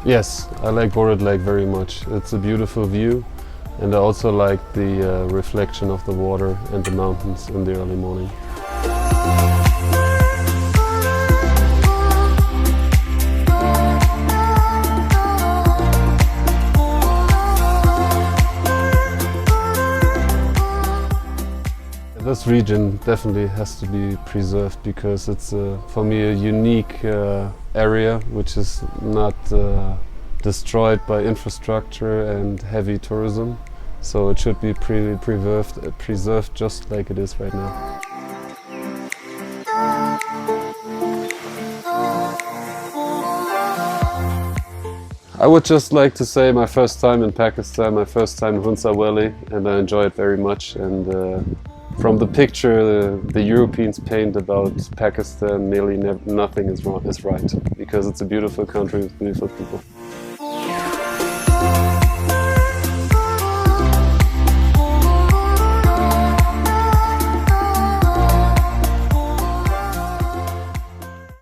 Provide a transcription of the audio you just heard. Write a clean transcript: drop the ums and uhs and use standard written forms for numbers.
Yes, I like Borith Lake very much. It's a beautiful view, and I also like the reflection of the water and the mountains in the early morning. This region definitely has to be preserved because it's, for me, a unique area which is not destroyed by infrastructure and heavy tourism. So it should be preserved just like it is right now. I would just like to say my first time in Pakistan, my first time in Hunza Valley, and I enjoy it very much. And from the picture the Europeans paint about Pakistan, nearly nothing is right, because it's a beautiful country with beautiful people.